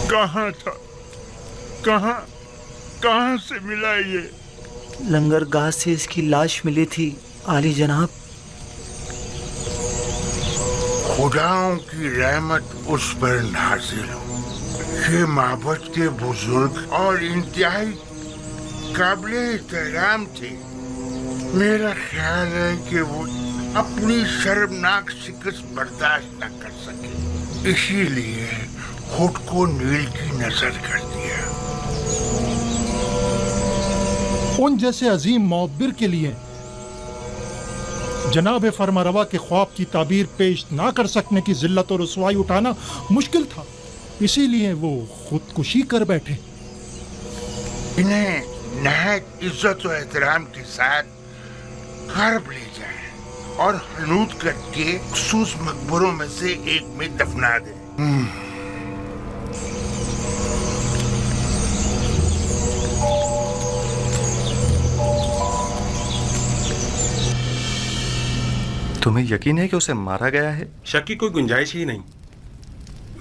کہاں تھا؟ کہاں سے ملا یہ؟ لنگرگاہ سے اس کی لاش ملی تھی عالی جناب۔ خداؤں کی رحمت اس پر نازل ہو۔ یہ معبد کے بزرگ اور انتہائی قابل احترام تھے۔ میرا خیال ہے کہ وہ اپنی شرمناک شکست برداشت نہ کر سکے، اسی لیے خود کو نیل کی نظر کر دیا۔ ان جیسے عظیم معبر کے لیے جناب فرمانروا کے خواب کی تعبیر پیش نہ کر سکنے کی ذلت اور رسوائی اٹھانا مشکل تھا، اسی لیے وہ خودکشی کر بیٹھے۔ انہیں نہایت عزت و احترام کے ساتھ غرب لے جائیں اور حنوط کر کے مخصوص مقبروں میں سے ایک میں دفنا دیں۔ تمہیں یقین ہے کہ اسے مارا گیا ہے؟ شک کی کوئی گنجائش ہی نہیں۔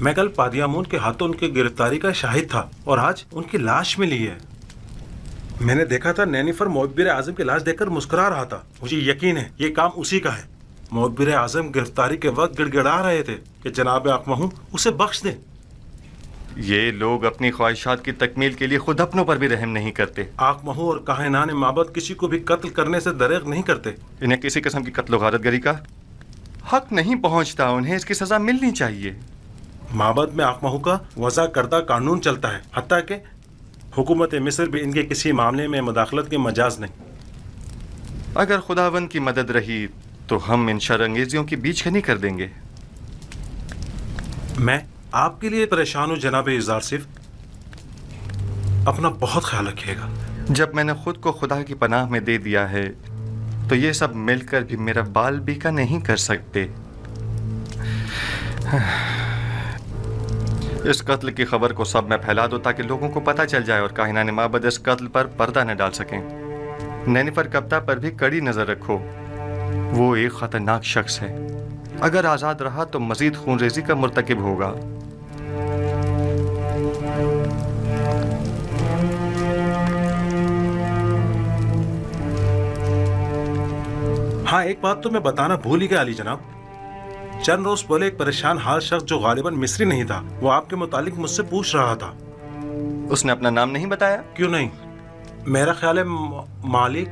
میں کل پادیامون کے ہاتھوں ان کی گرفتاری کا شاہد تھا اور آج ان کی لاش ملی ہے۔ میں نے دیکھا تھا نینیفر معبر اعظم کی لاش دیکھ کر مسکرا رہا تھا۔ مجھے یقین ہے یہ کام اسی کا ہے۔ معبر اعظم گرفتاری کے وقت گڑ گڑا رہے تھے کہ جناب آقمہو اسے بخش دیں۔ یہ لوگ اپنی خواہشات کی تکمیل کے لیے خود اپنوں پر بھی رحم نہیں کرتے۔ آقمہو اور کاہنان معبد کسی کو بھی قتل کرنے سے دریغ نہیں کرتے۔ انہیں کسی قسم کی قتل و غارت گری کا حق نہیں پہنچتا، انہیں اس کی سزا ملنی چاہیے۔ معبد میں آقمہو کا وضع کردہ قانون چلتا ہے، حتیٰ کہ حکومت مصر بھی ان کے کسی معاملے میں مداخلت کے مجاز نہیں۔ اگر خداوند کی مدد رہی تو ہم ان شر انگیزیوں کی بیچ کنی کر دیں گے۔ میں آپ کے لیے پریشان ہوں جناب یزارسیف، اپنا بہت خیال رکھیے گا۔ جب میں نے خود کو خدا کی پناہ میں دے دیا ہے تو یہ سب مل کر بھی میرا بال بیکا نہیں کر سکتے۔ اس قتل کی خبر کو سب میں پھیلا دو تاکہ لوگوں کو پتہ چل جائے اور کاہنان معبد اس قتل پر پردہ نہ ڈال سکیں۔ نینیفر کپتا پر بھی کڑی نظر رکھو، وہ ایک خطرناک شخص ہے، اگر آزاد رہا تو مزید خون ریزی کا مرتکب ہوگا۔ ہاں ایک بات تو میں بتانا بھول ہی گیا علی جناب، چند روز پہلے ایک پریشان حال شخص جو غالباً مصری نہیں تھا، وہ آپ کے متعلق مجھ سے پوچھ رہا تھا۔ اس نے اپنا نام نہیں بتایا؟ کیوں نہیں، میرا خیال ہے مالک،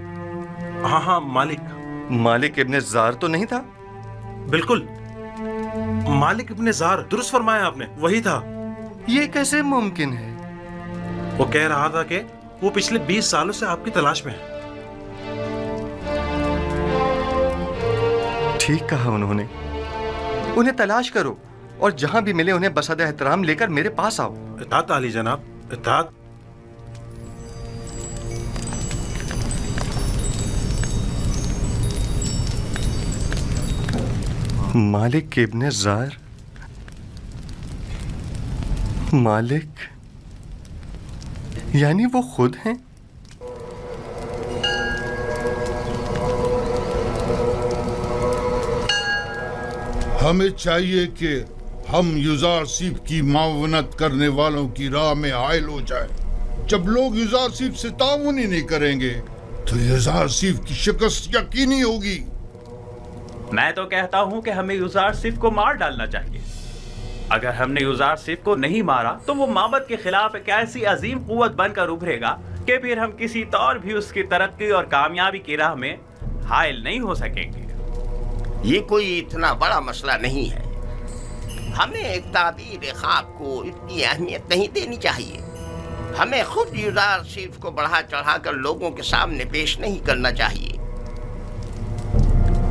ہاں مالک۔ مالک ابن زار تو نہیں تھا؟ بالکل، مالک ابن زار، درست فرمایا آپ نے، وہی تھا۔ یہ کیسے ممکن ہے؟ وہ کہہ رہا تھا کہ وہ پچھلے 20 سالوں سے آپ کی تلاش میں ہے۔ ٹھیک کہا انہوں نے، انہیں تلاش کرو اور جہاں بھی ملے انہیں بسادہ احترام لے کر میرے پاس آؤ۔ اطاعت علی جناب، اطاعت۔ مالک ابن زار، مالک یعنی وہ خود ہیں؟ ہمیں چاہیے کہ ہم یزارسیف کی معاونت کرنے والوں کی راہ میں حائل ہو جائیں۔ جب لوگ یزارسیف سے تعاون ہی نہیں کریں گے تو یزارسیف کی شکست یقینی ہوگی۔ میں تو کہتا ہوں کہ ہمیں یزارسیف کو مار ڈالنا چاہیے۔ اگر ہم نے یزارسیف کو نہیں مارا تو وہ معبد کے خلاف ایک ایسی عظیم قوت بن کر ابھرے گا کہ پھر ہم کسی طور بھی اس کی ترقی اور کامیابی کی راہ میں حائل نہیں ہو سکیں گے۔ یہ کوئی اتنا بڑا مسئلہ نہیں ہے، ہمیں ایک تعبیر خواب کو اتنی اہمیت نہیں دینی چاہیے۔ ہمیں خود یزارسیف کو بڑھا چڑھا کر لوگوں کے سامنے پیش نہیں کرنا چاہیے۔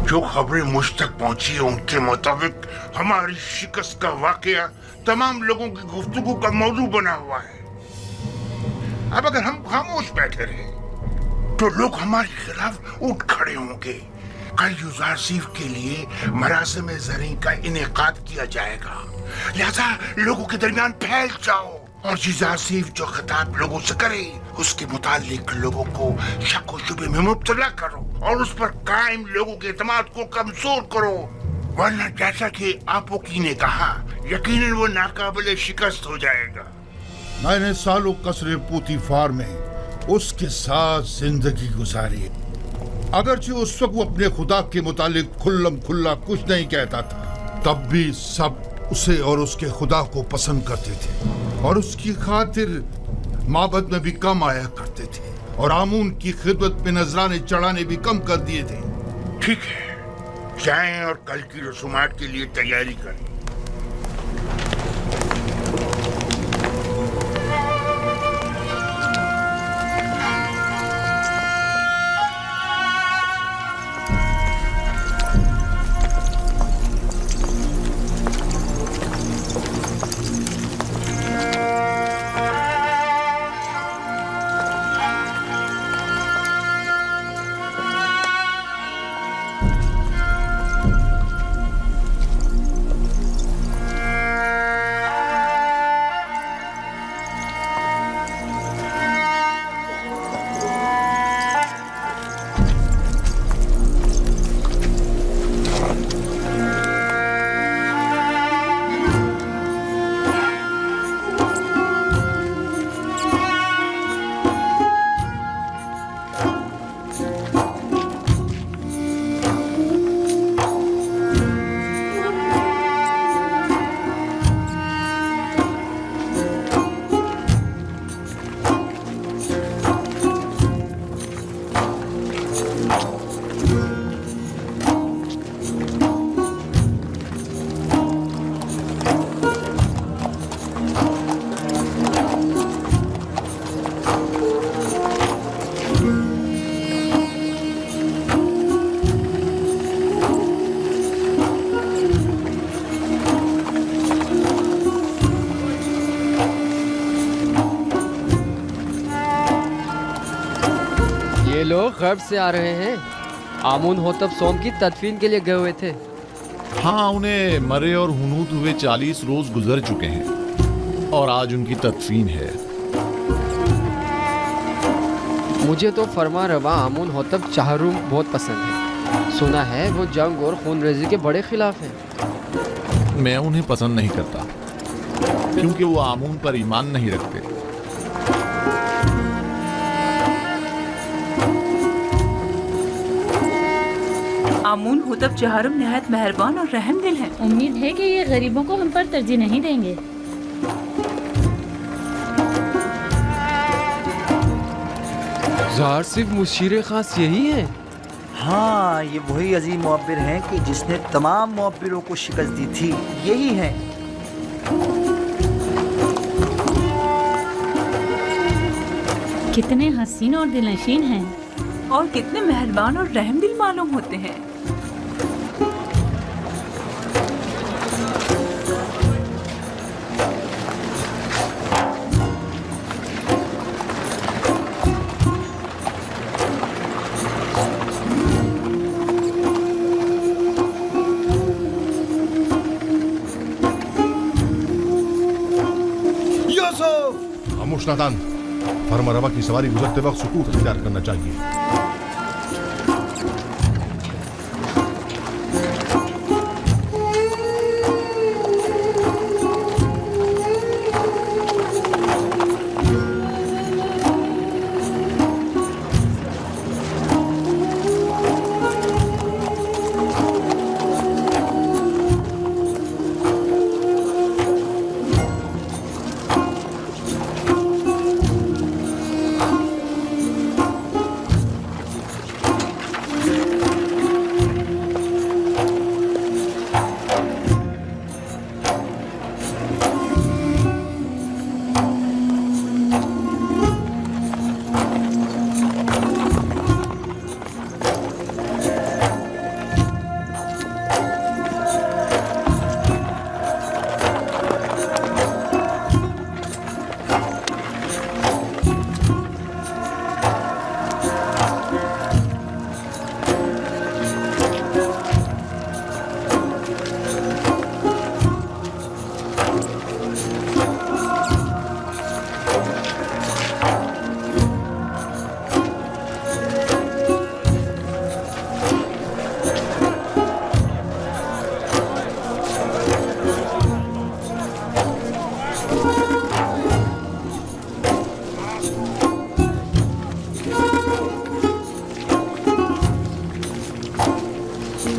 جو خبریں مجھ تک پہنچی ہیں ان کے مطابق ہماری شکست کا واقعہ تمام لوگوں کی گفتگو کا موضوع بنا ہوا ہے۔ اب اگر ہم خاموش بیٹھے رہے تو لوگ ہمارے خلاف اٹھ کھڑے ہوں گے۔ کل یزارسیف کے لیے مراسم زرعی کا انعقاد کیا جائے گا، لہذا لوگوں کے درمیان پھیل جاؤ اور یزارسیف جو خطاب لوگوں سے کرے اس کے متعلق لوگوں کو شک و شبے میں مبتلا کرو और उस पर कायम लोगों के एतमाद को कमजोर करो, वरना जैसा कि आपोकी ने कहा, यकीनन वो नाकाबिले शिकस्त हो जाएगा। मैंने सालों कसरे पूतीफार में उसके साथ जिंदगी गुजारी। अगरचे उस वक्त वो अपने खुदा के मुतालिक खुल्लम खुल्ला कुछ नहीं कहता था, तब भी सब उसे और उसके खुदा को पसंद करते थे और उसकी खातिर माबद में भी कम आया करते थे और आमून की खिदमत में नजराने चढ़ाने भी कम कर दिए थे। ठीक है, जाएं और कल की रसूमात के लिए तैयारी करें। लोग गर्ब से आ रहे हैं। आमून होतब सोम की तदफीन के लिए गए हुए थे। हाँ, उन्हें मरे और हुनूत हुए 40 रोज गुजर चुके हैं और आज उनकी तदफीन है। मुझे तो फरमा रवा आमून होतब चाहरूम बहुत पसंद है। सुना है वो जंग और खूनरेजी के बड़े खिलाफ हैं। मैं उन्हें पसंद नहीं करता क्योंकि वो आमून पर ईमान नहीं रखते। आमून होतब चहारुम निहायत मेहरबान और रहम दिल हैं। उम्मीद है कि ये गरीबों को हम पर तरजीह नहीं देंगे। ज़ाहिर सिर्फ मुशीर खास यही है। हाँ, ये वही अजीम मुअब्बिर हैं कि जिसने तमाम मुअब्बिरों को शिकस्त दी थी। यही हैं। कितने हसीन और दिलनशीन हैं और कितने मेहरबान और रहम दिल मालूम होते हैं। खामोश नादान, फरमा रवा की सवारी गुजरते वक्त सुकूत इख्तियार करना चाहिए। मैं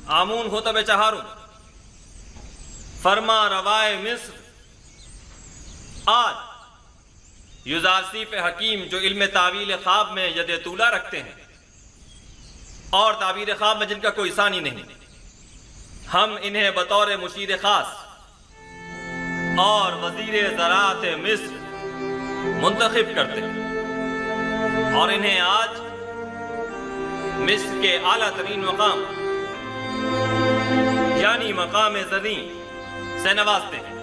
आमून होतब चहारुम फरमा रवाए मिस्र आज युजारसीफ हकीम जो इल्म तावील ख्वाब में यद तूला रखते हैं और ताबीर ख्वाब में जिनका कोई सानी नहीं, हम इन्हें बतौर मुशीर खास और वजीर ज़राअत मिस्र मुंतखब करते हैं और इन्हें आज मिस्र के आला तरीन मकाम यानी मकाम ज़री से नवाजते हैं।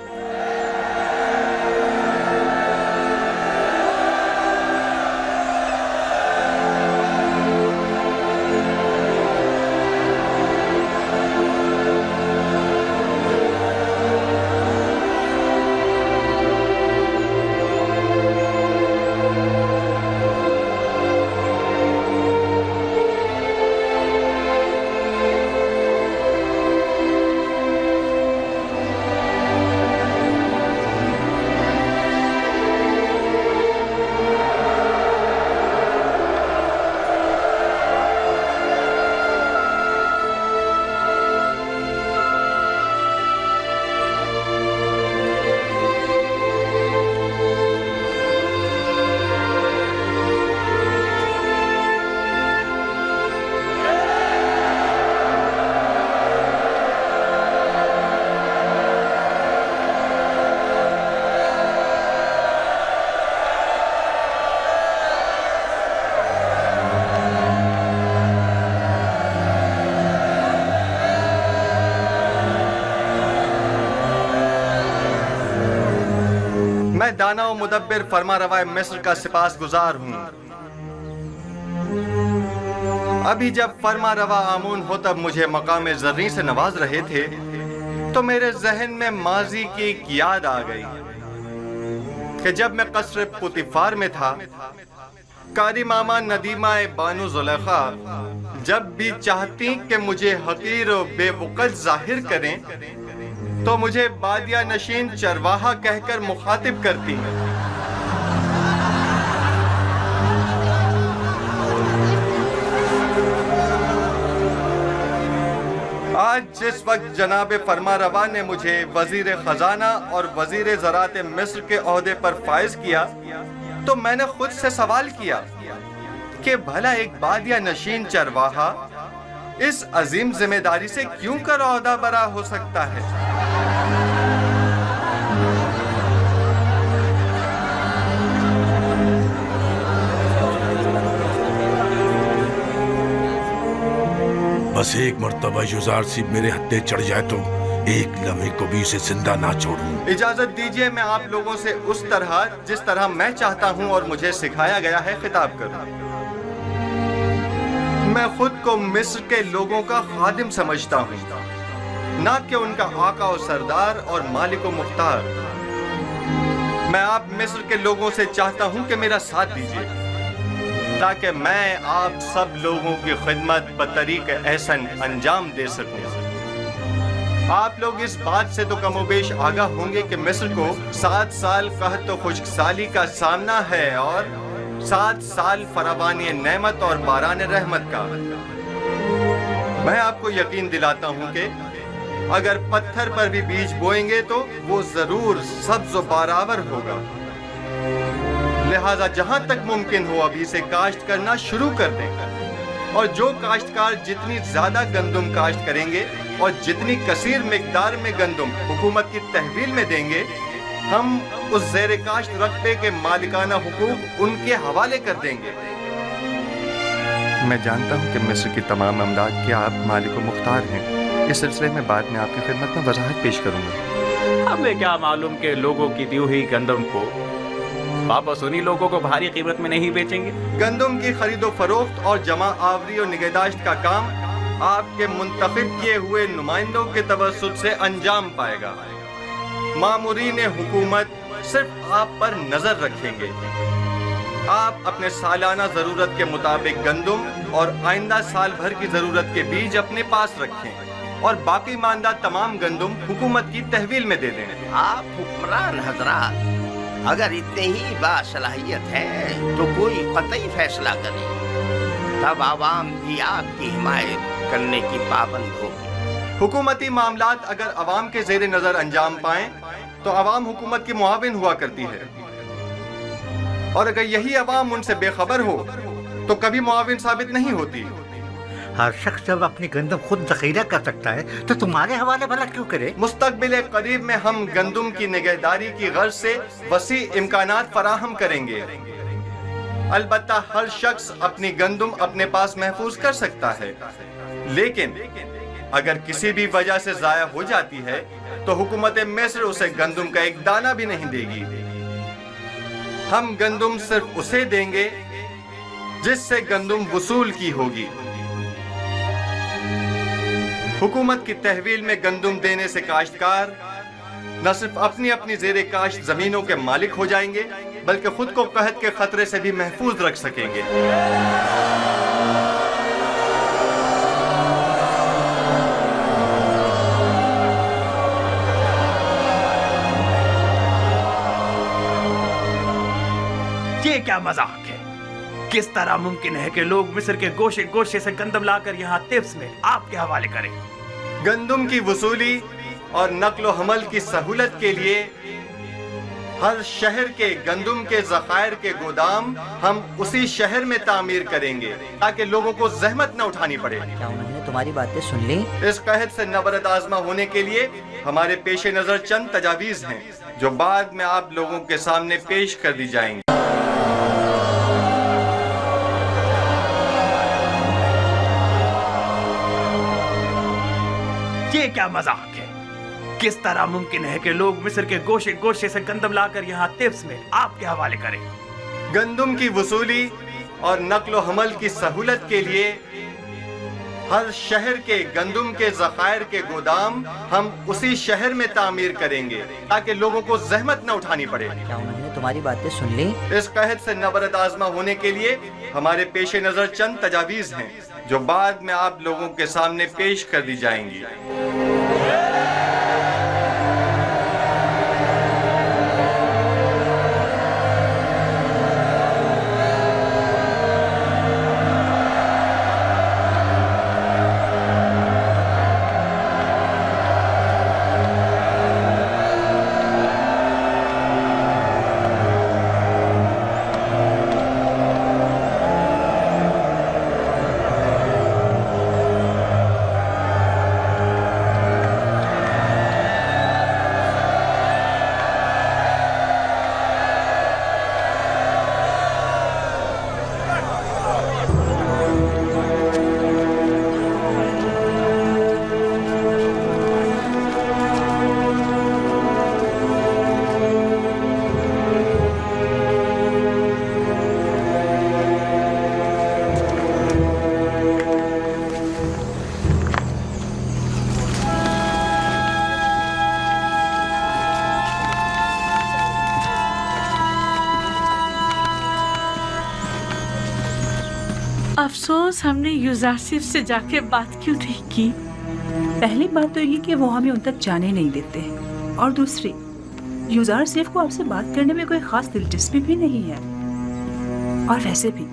मैं दाना व मुदब्बिर फरमा रवाए मिस्र का सिपास गुजार हूँ। अभी जब फरमा रवा आमून होतब मुझे मकाम ज़र्री से नवाज रहे थे तो मेरे जहन में माजी की एक याद आ गई कि जब मैं कसर पुतिफार में था, कारी मामा नदीमा बानो ज़ुलेखा जब भी चाहती कि मुझे हकीर और बेवकत जाहिर करें तो मुझे बादिया नशीन चरवाहा कहकर मुखातिब करती हैं। आज जिस वक्त जनाब फरमा रवा ने मुझे वजीर खजाना और वजीर ज़राअत मिस्र के ओहदे पर फाइज किया तो मैंने खुद से सवाल किया कि भला एक बादिया नशीन चरवाहा इस अजीम जिम्मेदारी से क्यों कर ओहदा बरा हो सकता है। बस एक मर्तबा युजार सिप मेरे हत्थे चढ़ जाए तो एक लम्हे को भी उसे जिंदा ना छोड़ूं। इजाजत दीजिए मैं आप लोगों से उस तरह जिस तरह मैं चाहता हूं और मुझे सिखाया गया है खिताब करूं। मैं खुद को मिस्र के लोगों का खादिम समझता हूं, ना कि उनका आका और सरदार और मालिक और मुख्तार। मैं आप मिस्र के लोगों से चाहता हूं कि मेरा साथ दीजिए ताकि मैं आप सब लोगों की खिदमत बतरीक एहसन अंजाम दे सकूं। आप लोग इस बात से तो कमोबेश आगाह होंगे कि मिस्र को 7 साल कहत और खुश्कसाली का सामना है और 7 साल फरावानी नेमत और बारान रहमत का। मैं आपको यकीन दिलाता हूं कि अगर पत्थर पर भी बीज बोएंगे तो वो जरूर सब्ज और बारावर होगा। लिहाजा जहां तक मुमकिन हो अभी से काश्त करना शुरू कर दें और जो काश्तकार जितनी ज्यादा गंदुम काश्त करेंगे और जितनी कसीर मिकदार में गंदुम हुकूमत की तहवील में देंगे, हम उस ज़ेर काश्त रकबे के मालिकाना हुकूक उनके हवाले कर देंगे। मैं जानता हूं कि मिस्र की तमाम अमलाक के आप मालिक व मुख्तार हैं। इस सिलसिले में बाद में आपकी खिदमत में वजाहत पेश करूंगा। हमें क्या मालूम कि लोगों की दी हुई गंदम को वापस उन्हीं लोगों को भारी कीमत में नहीं बेचेंगे। गंदम की खरीदो फरोख्त और जमा आवरी और निगहदाश्त का काम آپ کے منتخب کیے ہوئے نمائندوں کے توسط سے انجام پائے گا۔ مامورین حکومت صرف آپ پر نظر رکھیں گے۔ آپ اپنے سالانہ ضرورت کے مطابق گندم اور آئندہ سال بھر کی ضرورت کے بیج اپنے پاس رکھیں اور باقی ماندہ تمام گندم حکومت کی تحویل میں دے دیں۔ آپ حکمران حضرات اگر اتنے ہی باصلاحیت ہیں تو کوئی قطعی فیصلہ کریں، تب عوام بھی آپ کی حمایت کرنے کی پابند ہوگی۔ حکومتی معاملات اگر عوام کے زیر نظر انجام پائیں تو عوام حکومت کی معاون ہوا کرتی ہے، اور اگر یہی عوام ان سے بے خبر ہو تو کبھی معاون ثابت نہیں ہوتی۔ ہر شخص جب اپنی گندم خود ذخیرہ کر سکتا ہے تو تمہارے حوالے بھلا کیوں کرے؟ مستقبل قریب میں ہم گندم کی نگہداری کی غرض سے وسیع امکانات فراہم کریں گے۔ البتہ ہر شخص اپنی گندم اپنے پاس محفوظ کر سکتا ہے، لیکن اگر کسی بھی وجہ سے ضائع ہو جاتی ہے تو حکومت مصر اسے گندم کا ایک دانہ بھی نہیں دے گی۔ ہم گندم صرف اسے دیں گے جس سے گندم وصول کی ہوگی۔ حکومت کی تحویل میں گندم دینے سے کاشتکار نہ صرف اپنی زیر کاشت زمینوں کے مالک ہو جائیں گے بلکہ خود کو قحط کے خطرے سے بھی محفوظ رکھ سکیں گے۔ یہ کیا مذاق ہے؟ کس طرح ممکن ہے کہ لوگ مصر کے گوشے گوشے سے گندم لا کر یہاں طفس میں آپ کے حوالے کریں؟ گندم کی وصولی اور نقل و حمل کی سہولت کے لیے ہر شہر کے گندم کے ذخائر کے گودام ہم اسی شہر میں تعمیر کریں گے تاکہ لوگوں کو زحمت نہ اٹھانی پڑے۔ کیا انہوں نے تمہاری باتیں سن لی؟ اس قحط سے نبرد آزما ہونے کے لیے ہمارے پیش نظر چند تجاویز ہیں جو بعد میں آپ لوگوں کے سامنے پیش کر دی جائیں گی۔ یہ کیا مذاق ہے؟ کس طرح ممکن ہے کہ لوگ مصر کے گوشے گوشے سے گندم لا کر یہاں طفس میں آپ کے حوالے کریں؟ گندم کی وصولی اور نقل و حمل کی سہولت کے لیے ہر شہر کے گندم کے ذخائر کے گودام ہم اسی شہر میں تعمیر کریں گے تاکہ لوگوں کو زحمت نہ اٹھانی پڑے۔ کیا انہوں نے تمہاری باتیں سن لی؟ اس قحط سے نبرد آزما ہونے کے لیے ہمارے پیش نظر چند تجاویز ہیں جو بعد میں آپ لوگوں کے سامنے پیش کر دی جائیں گی۔ افسوس ہم نے یوزارسیف سے جا کے بات کیوں نہیں کی؟ پہلی بات تو یہ کہ وہ ہمیں ان تک جانے نہیں دیتے، اور دوسری یوزارسیف کو آپ سے بات کرنے میں کوئی خاص دلچسپی بھی نہیں ہے، اور ویسے بھی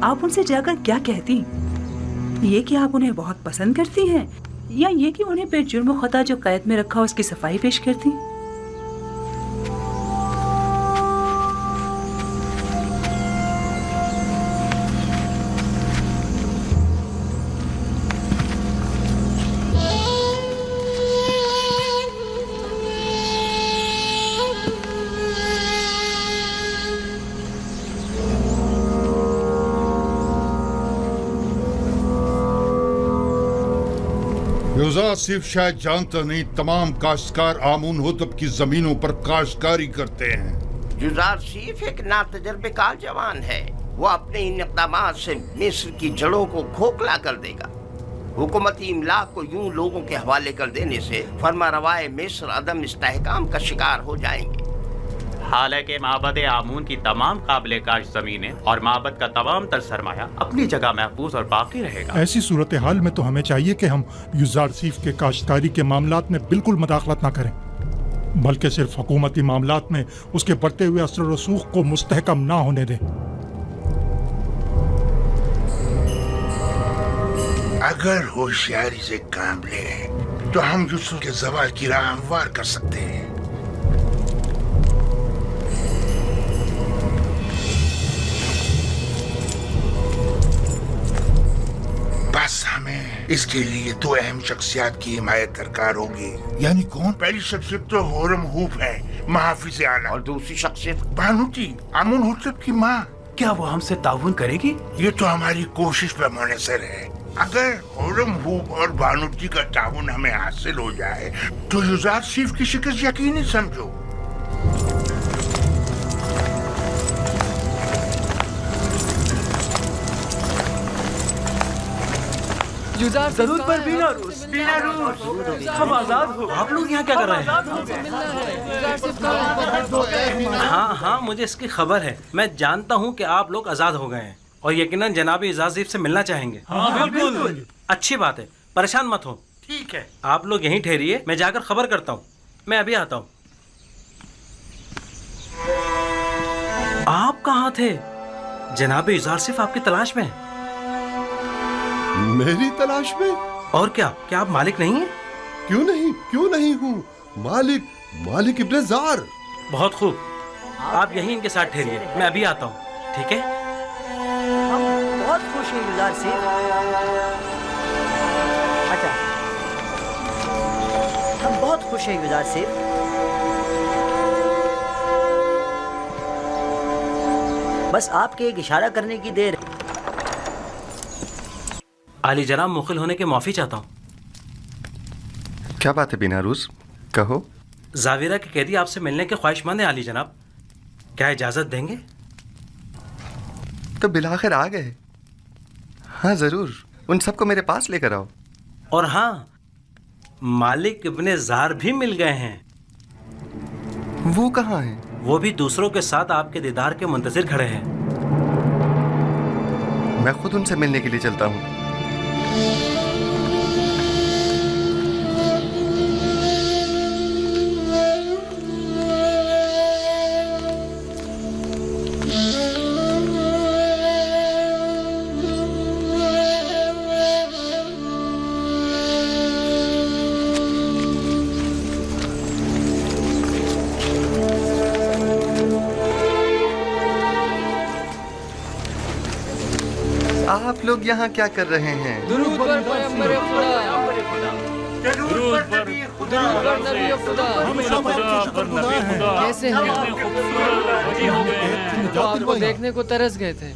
آپ ان سے جا کر کیا کہتی؟ یہ کہ آپ انہیں بہت پسند کرتی ہیں، یا یہ کہ انہیں بے جرم و خطا جو قید میں رکھا اس کی صفائی پیش کرتی؟ یوزارسیف شاید جانتا نہیں تمام کاشتکار آمون ہوتب کی زمینوں پر کاشتکاری کرتے ہیں۔ یوزارسیف ایک ناتجربہ کار جوان ہے، وہ اپنے ان اقدامات سے مصر کی جڑوں کو کھوکھلا کر دے گا۔ हुकूमती इमलाक को यूं लोगों के हवाले कर देने से फरमारवाए मिस्र अदम इस्तेहकाम का शिकार हो जाएंगे। हालांकि माबद आमून की तमाम काबिल काश ज़मीनें और माबद का तमाम तर सरमाया अपनी जगह महफूज और बाकी रहेगा। ऐसी सूरत हाल में तो हमें चाहिए कि हम युज़ारसीफ के काश्तकारी के मामलात में बिल्कुल मदाखलत ना करें, बल्कि सिर्फ हुकूमती मामलात में उसके बढ़ते हुए असर और रसूख को मुस्तहकम ना होने दें। अगर होशियारी से काम लें तो हम यूसुफ के ज़वाल की राह हमवार कर सकते हैं। बस हमें इसके लिए दो अहम शख्सियात की हिमायत दरकार होगी। यानी कौन? पहली शख्सियत तो होरम हूफ है, महाफिज आला, और दूसरी शख्सियत बानूती आमुन हुर्रत की माँ। क्या वो हमसे ताउन करेगी? ये तो हमारी कोशिश पर मुनहसर है। अगर होरम हूफ और बानूती का ताउन हमें हासिल हो जाए तो युज़ारसीफ की शिकस्त यकीनी समझो। जरूर पर बिना रूस हम आजाद हो। आप लोग यहाँ क्या कर रहे हैं? हाँ हाँ, मुझे इसकी खबर है। मैं जानता हूँ कि आप लोग आजाद हो गए हैं और यकीनन जनाब इजाज़ीफ से मिलना चाहेंगे। हाँ, बिल्कुल। अच्छी बात है, परेशान मत हो। ठीक है, आप लोग यहीं ठहरिए, मैं जाकर खबर करता हूँ। मैं अभी आता हूँ। आप कहाँ थे? जनाब इजाज़ीफ आपकी तलाश में है। मेरी तलाश में? और क्या आप मालिक नहीं हैं? क्यों नहीं हूँ मालिक इब्ने ज़ार। बहुत खूब, आप यहीं इनके साथ ठहरिए, मैं अभी आता हूँ। ठीक है? हम बहुत खुश हैं युज़ारसीफ। अच्छा, हम बहुत खुश हैं युज़ारसीफ। बस आपके एक इशारा करने की देर। आली जनाब, मुखिल होने के माफ़ी चाहता हूँ। क्या बात है बिनारूस, कहो। जाविरा के कैदी आपसे मिलने के ख्वाहिशमंद हैं आली जनाब, क्या इजाज़त देंगे? तो बिलाखिर आ गए। हाँ ज़रूर, उन सबको मेरे पास लेकर आओ। और हाँ, मालिक इब्ने ज़ार भी मिल गए हैं। वो कहाँ हैं? वो भी दूसरों के साथ आपके दीदार के मुंतज़िर खड़े हैं। मैं खुद उनसे मिलने के लिए चलता हूँ। आप लोग यहाँ क्या कर रहे हैं? दुरूद पर पैगंबर खुदा। कैसे हैं? आपको देखने को तरस गए थे।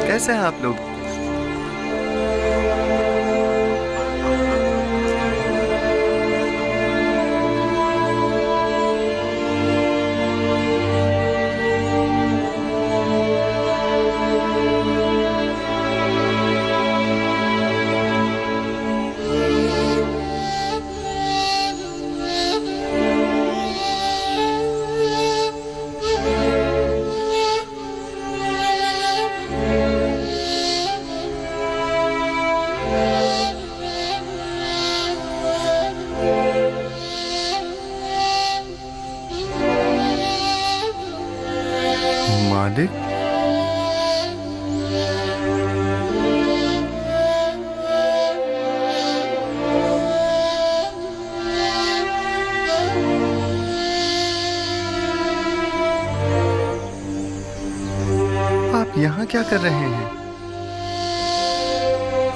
कैसे हैं आप लोग? मालिक, आप यहाँ क्या कर रहे हैं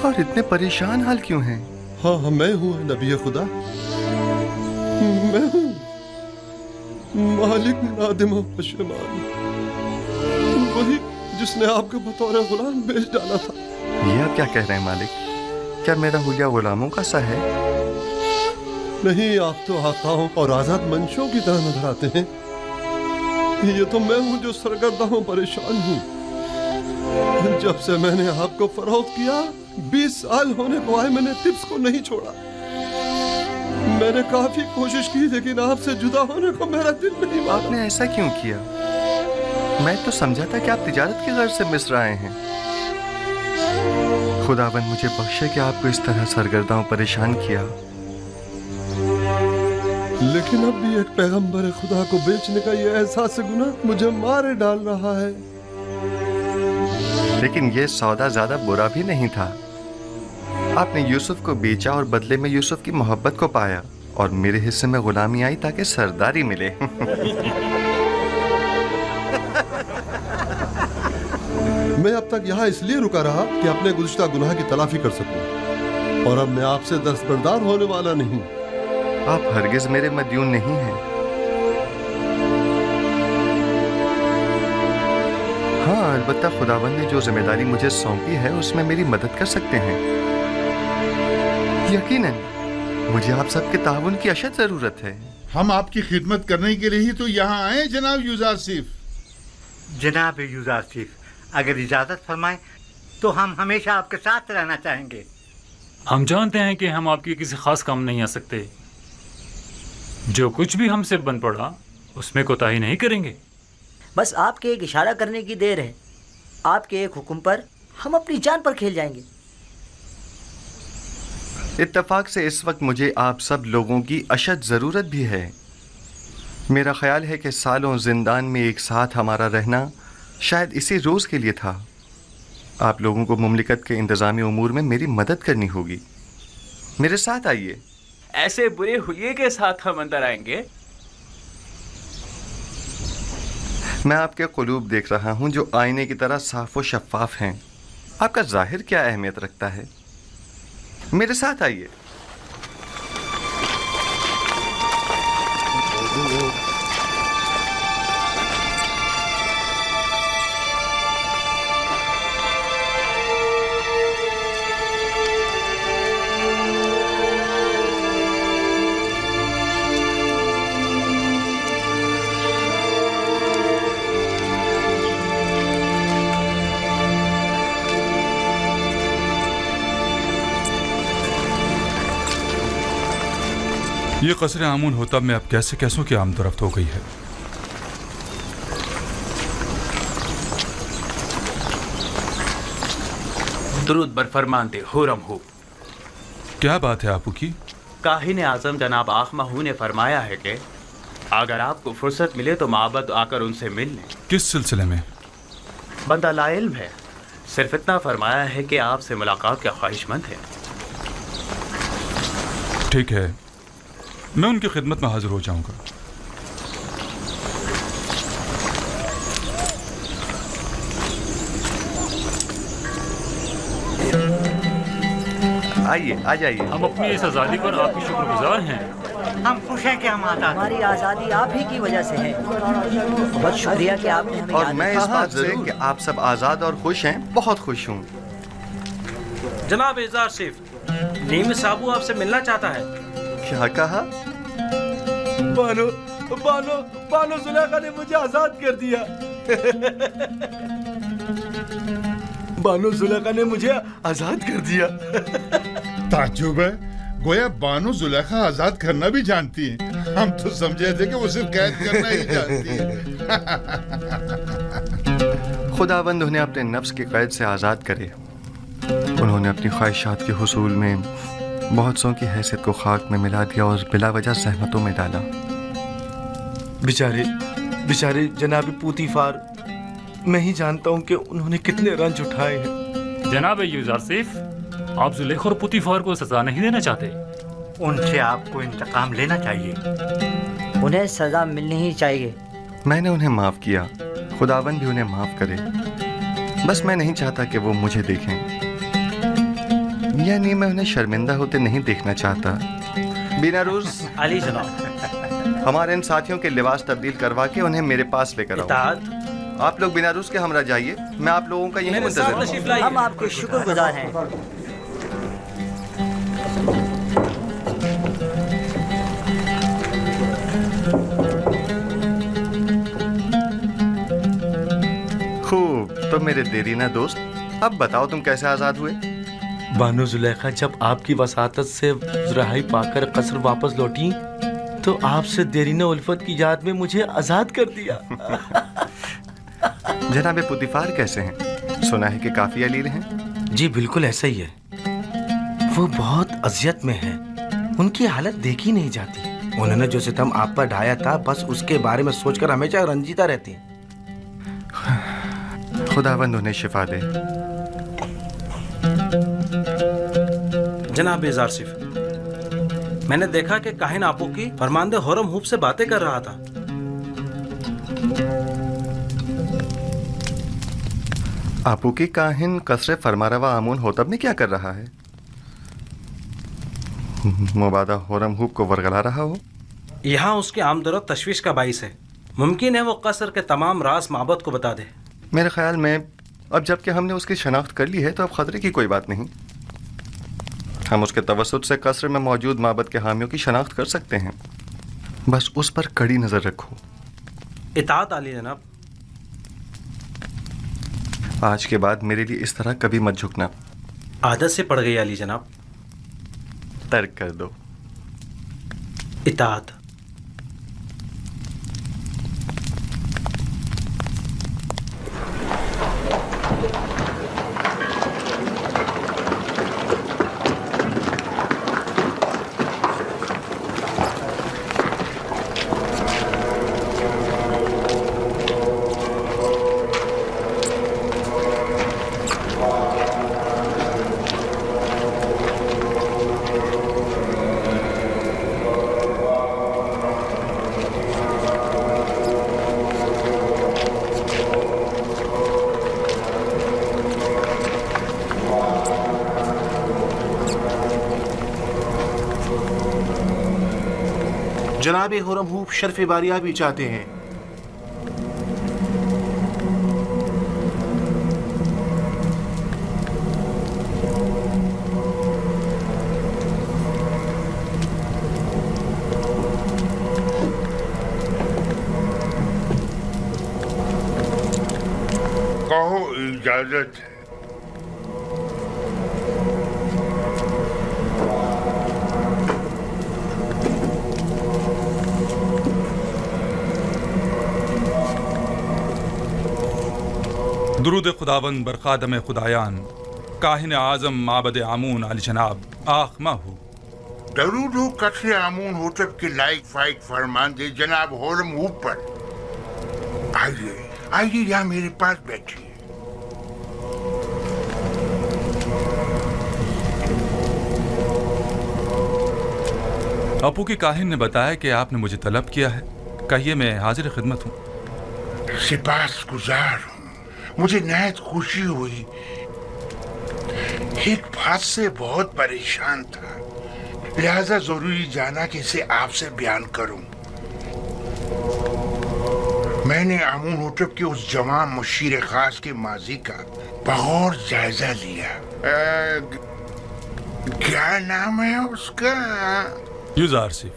और इतने परेशान हाल क्यों हैं? हाँ, मैं हूँ नबी खुदा, मैं हूँ मालिक नादिम और पशेमान, वही जिसने आपको बतौर गुलाम बेच डाला था। ये आप क्या कह रहे हैं मालिक? क्या मेरा हुलिया गुलामों का सा है? नहीं, आप तो आकाओं और आजाद मंशों की तरह नजर आते हैं। ये तो मैं हूं जो सरगर्दा हूं, परेशान हूं। जब से मैंने आपको फरोख्त किया 20 साल होने को आए, मैंने टिप्स को नहीं छोड़ा। मैंने काफी कोशिश की लेकिन आपसे जुदा होने को मेरा दिल नहीं माना। आपने ऐसा क्यों किया? मैं तो समझा था कि आप तिजारत की गर्ज से मिस्र आए हैं। खुदावन मुझे बख्शे कि आपको इस तरह सरगर्दा परेशान किया। लेकिन अब भी एक पैगंबर खुदा को बेचने का ये एहसास गुनाह मुझे मारे डाल रहा है। लेकिन ये सौदा ज्यादा बुरा भी नहीं था। आपने यूसुफ को बेचा और बदले में यूसुफ की मोहब्बत को पाया, और मेरे हिस्से में गुलामी आई ताकि सरदारी मिले। मैं अब तक यहाँ इसलिए रुका रहा कि अपने गुज़िश्ता गुनाह की तलाफी कर सकूं, और अब मैं आपसे दस्तबरदार होने वाला नहीं। आप हरगिज मेरे मदयून नहीं हैं। हाँ, अलबत्ता खुदावंद ने जो जिम्मेदारी मुझे सौंपी है उसमें मेरी मदद कर सकते हैं। यकीनन मुझे आप सबके ताउन की अशद जरूरत है। हम आपकी खिदमत करने के लिए ही तो यहाँ आए जनाब यूजारसीफ। जनाब यूजारसीफ, अगर इजाजत फरमाएं तो हम हमेशा आपके साथ रहना चाहेंगे। हम जानते हैं कि हम आपकी किसी खास काम नहीं आ सकते। जो कुछ भी हमसे बन पड़ा उसमें कोताही नहीं करेंगे। बस आपके एक इशारा करने की देर है। आपके एक हुक्म पर हम अपनी जान पर खेल जाएंगे। इत्तफाक से इस वक्त मुझे आप सब लोगों की अशद ज़रूरत भी है। मेरा ख्याल है कि सालों जिंदान में एक साथ हमारा रहना शायद इसी रोज़ के लिए था। आप लोगों को मुमलिकत के इंतज़ामी उमूर में मेरी मदद करनी होगी। मेरे साथ आइए। ऐसे बुरे हुलिये के साथ हम अंदर आएंगे। मैं आपके क़ुलूब देख रहा हूँ जो आईने की तरह साफ व शफ़ाफ हैं। आपका ज़ाहिर क्या अहमियत रखता है? मेरे साथ आइए। ये कसर आमून होतब में अब कैसे कैसों की आमदरफ्त हो गई है। दुरूद बर फरमानते हुरम हो। क्या बात है आपू की? काहिन आजम जनाब आखमाहू ने फरमाया है कि अगर आपको फुर्सत मिले तो माबद आकर उनसे मिल लें। किस सिलसिले में? बंदा लाइल्म है, सिर्फ इतना फरमाया है कि आपसे मुलाकात का ख्वाहिशमंद है। ठीक है, मैं उनकी खिदमत में हाजिर हो जाऊंगा। आइए, आ जाइए। हम अपनी इस आज़ादी पर आपकी शुक्रगुजार हैं। हम खुश हैं कि हम आज़ाद। हमारी आज़ादी आप ही की वजह से है। बहुत शुक्रिया कि आपने हमें और मैं इस बात से कि आप सब आज़ाद और खुश हैं बहुत खुश हूँ। जनाब यूजारसीफ, नीम साबू आपसे मिलना चाहता है। क्या कहा? बानो बानो बानो जुलेखा ने मुझे आजाद कर दिया। बानो जुलेखा ने मुझे आजाद कर दिया। ताज्जुब है, गोया बानो जुलेखा आजाद करना भी जानती है। हम तो समझे थे कि वो सिर्फ कैद करना ही जानती है। खुदावंद उन्हें अपने नफ्स की कैद से आज़ाद करे। उन्होंने अपनी ख्वाहिशात के हुसूल में बहुत सौ की हैसियत को खाक में मिला दिया और बिला वजह सहमतों में डाला। बेचारे बेचारे जनाब पूतीफार, मैं ही जानता हूँ कि उन्होंने कितने रंज उठाए हैं। जनाब यूजारसीफ, आप जुलेख और पुतीफार को सजा नहीं देना चाहते? उनसे आपको इंतकाम लेना चाहिए। उन्हें सजा मिलनी ही चाहिए। मैंने उन्हें माफ़ किया, खुदावंद भी उन्हें माफ़ करे। बस मैं नहीं चाहता कि वो मुझे देखें, यानी मैं उन्हें शर्मिंदा होते नहीं देखना चाहता। बिनारूस अली जनाब, हमारे इन साथियों के लिबास तब्दील करवा के उन्हें मेरे पास लेकर आओ। आप लोग बिनारूस के हमरा जाइए, मैं आप लोगों का यही मुंतज़िर हूं। हम आपके शुक्रगुजार हैं। तो मेरे देरीना दोस्त, अब बताओ तुम कैसे आजाद हुए? बानो जुलेखा जब आपकी वसातत से रहाई पाकर कसर वापस लौटी तो आपसे देरीना उल्फत की याद में मुझे आजाद कर दिया। जनाब पुतिफार कैसे हैं? सुना है कि काफी अलील हैं। जी बिल्कुल ऐसा ही है। वो बहुत अजियत में है, उनकी हालत देखी नहीं जाती। उन्होंने जो सितम आप पर ढाया था बस उसके बारे में सोचकर हमेशा रंजीता रहती हैं। खुदावंद उन्हें शिफा दे। जनाब आसिफ, मैंने देखा कि काहिन आपू की फरमानदे होरम हूब से बातें कर रहा था। आपू की काहिन कसरे फरमारवा आमून होतब में क्या कर रहा है? मुबादा होरम हूब को वरगला रहा हो। यहाँ उसके आमदरत तशवीश का बाइस है। मुमकिन है वो कसर के तमाम राज माबद को बता दे। मेरे ख्याल में अब जबकि हमने उसकी शनाख्त कर ली है तो अब खतरे की कोई बात नहीं। हम उसके तवस्सुत से कसर में मौजूद माबद के हामियों की शनाख्त कर सकते हैं। बस उस पर कड़ी नजर रखो। इताअत आली जनाब। आज के बाद मेरे लिए इस तरह कभी मत झुकना। आदत से पड़ गई आली जनाब। तर्क कर दो। इताअत। जनाब हुरम हूब शर्फ बारिया भी चाहते हैं। कहो इजाजत है। दुरूद खुदावंद बरखादम खुदायान काहिन आज़म माबद आमून अली जनाब आखमा हो। दरूद हो कसरे आमून होतब के लाइक फाइक फरमान दे जनाब होरम हूब पर। आइए आइए यहाँ मेरे पास बैठिए। अपू की काहिन ने बताया कि आपने मुझे तलब किया है। कहिए, मैं हाजिर खिदमत हूँ। सिपास गुजार हूँ। मुझे नहायत खुशी हुई। एक बात से बहुत परेशान था, लिहाजा जरूरी जाना कि इसे आपसे बयान करूं। मैंने आमून होटब के उस जवान मुशीर खास के माजी का बगौर जायजा लिया। क्या नाम है उसका? युजार सिफ।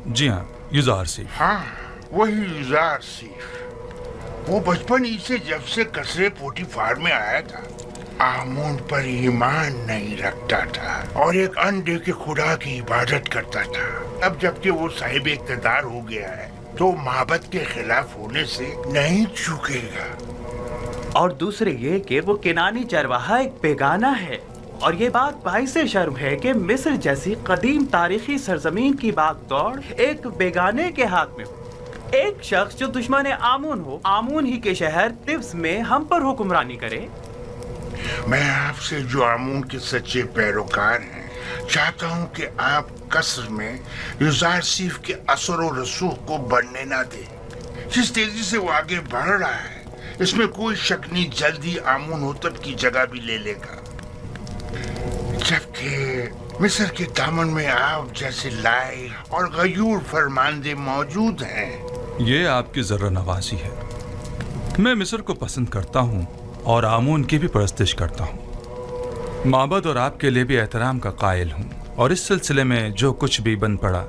जी हाँ, युजार सिफ। हाँ, वही युजार सिफ। वो बचपन ही से जब से कसरे पोटीफार में आया था आमून पर ईमान नहीं रखता था और एक अंडे के खुदा की इबादत करता था। अब जबकि वो साहिब इक़्तिदार हो गया है तो माबद के खिलाफ होने से नहीं चूकेगा। और दूसरे ये कि वो किनानी चरवाहा एक बेगाना है। और ये बात बाइसे शर्म है कि मिस्र जैसी कदीम तारीखी सरजमीन की भागदौड़ एक बेगाने के हाथ में हो। एक शख्स जो दुश्मन आमून हो, आमून ही के शहर तिब्स में हम पर हुक्मरानी करे। मैं आपसे जो आमून के सच्चे पैरोकार हैं चाहता हूं कि आप कसर में युजार सीफ के असर और रसूख को बढ़ने ना दे। जिस तेजी से वो आगे बढ़ रहा है इसमें कोई शक नहीं जल्दी आमून होतब की जगह भी ले लेगा। जबकि मिस्र के दामन में आप जैसे लायक और गयूर फरमानदे मौजूद हैं। ये आपकी जर्रा नवाजी है। मैं मिस्र को पसंद करता हूँ और आमून की भी परस्तिश करता हूँ। माबद और आपके लिए भी एहतराम का कायल हूँ और इस सिलसिले में जो कुछ भी बन पड़ा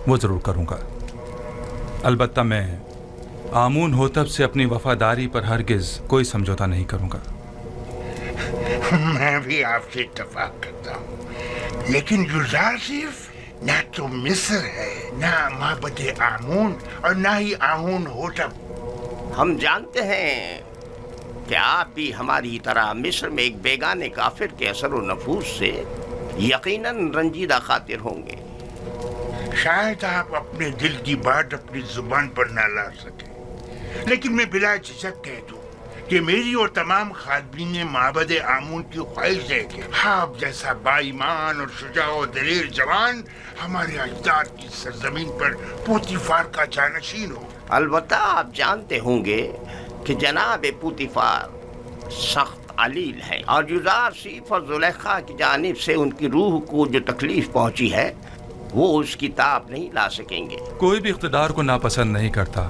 वो ज़रूर करूँगा। अलबत्ता मैं आमून होतब से अपनी वफादारी पर हरगिज़ कोई समझौता नहीं करूँगा। मैं भी आपसे इत्तेफाक करता हूँ, लेकिन यूजारसिफ ना तो मिस्र है, ना माबद आमून और ना ही आमून होतब। हम जानते हैं कि आप भी हमारी तरह मिस्र में एक बेगाने काफिर के असर व नफूस से यकीनन रंजीदा खातिर होंगे। शायद आप अपने दिल की बात अपनी जुबान पर ना ला सके, लेकिन मैं बिला झिझक कह दूं कि मेरी और तमाम खादमीन माबद आमून की ख्वाहिश है कि आप जैसा बाईमान और शुजा और दलेर जवान हमारे अजदाद की सरजमीन पर पोतीफार का जानशीन हो। अलबत्ता आप जानते होंगे कि जनाब पुतीफार सख्त अलील है और यूजारसिफ और जुलेखा की जानिब से उनकी रूह को जो तकलीफ पहुंची है वो उसकी ताप नहीं ला सकेंगे। कोई भी इख्तिदार को नापसंद नहीं करता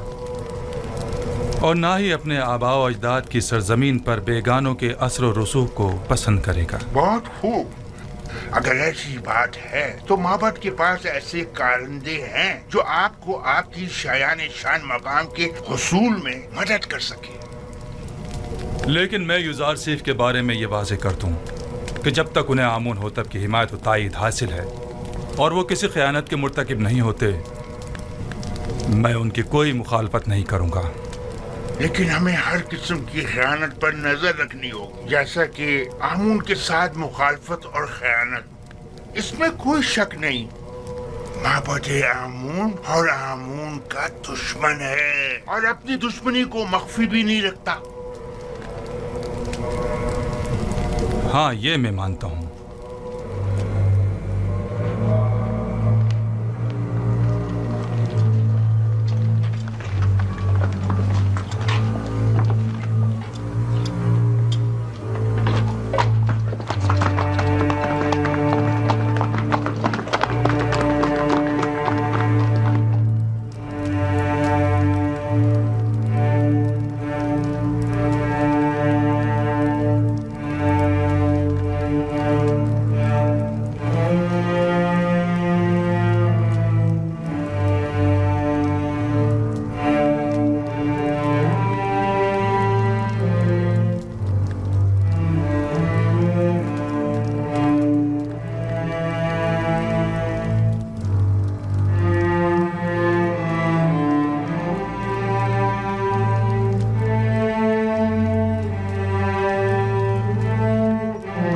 और ना ही अपने आबा व अजदाद की सरजमीन पर बेगानों के असर व रसूख को पसंद करेगा। बहुत खूब। अगर ऐसी बात है तो माबद के पास ऐसे कारंदे हैं जो आपको आपकी शायान शान मकाम के हुसूल में मदद कर सके। लेकिन मैं यूजारसिफ के बारे में ये वाज़ेह कर दूं कि जब तक उन्हें आमून होतब की हिमायत व तायीद हासिल है और वो किसी ख़यानत के मुर्तकिब नहीं होते, मैं उनकी कोई मुखालफत नहीं करूँगा। लेकिन हमें हर किस्म की खयानत पर नजर रखनी होगी, जैसा कि आमून के साथ मुखालफत और खयानत, इसमें कोई शक नहीं। माबद आमून और आमून का दुश्मन है और अपनी दुश्मनी को मख्फी भी नहीं रखता। हाँ, ये मैं मानता हूँ।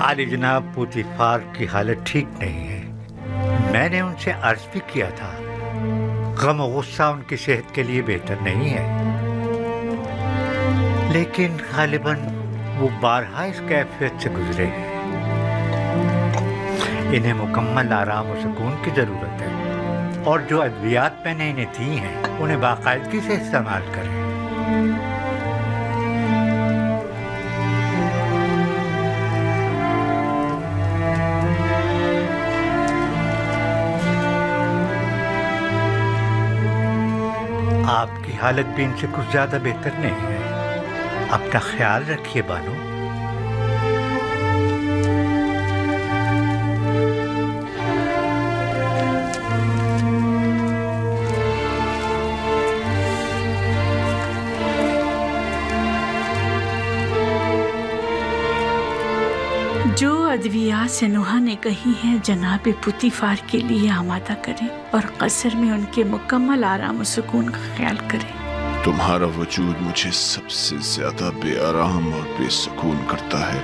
आली जनाब पुतीफार की हालत ठीक नहीं है। मैंने उनसे अर्ज भी किया था, गम और गुस्सा उनकी सेहत के लिए बेहतर नहीं है, लेकिन गालिबन वो बारहा इस कैफियत से गुजरे हैं। इन्हें मुकम्मल आराम और सुकून की ज़रूरत है और जो अद्वियात मैंने इन्हें दी हैं उन्हें बाकायदगी से इस्तेमाल करें। आपकी हालत भी इनसे कुछ ज्यादा बेहतर नहीं है। अपना ख्याल रखिए बानो। जो अद्विया से नुहा ने कही है जनाब पुतीफार के लिए आमादा करें और कसर में उनके मुकम्मल आराम और सुकून का ख्याल करें। तुम्हारा वजूद मुझे सबसे ज्यादा बेआराम और बेसुकून करता है।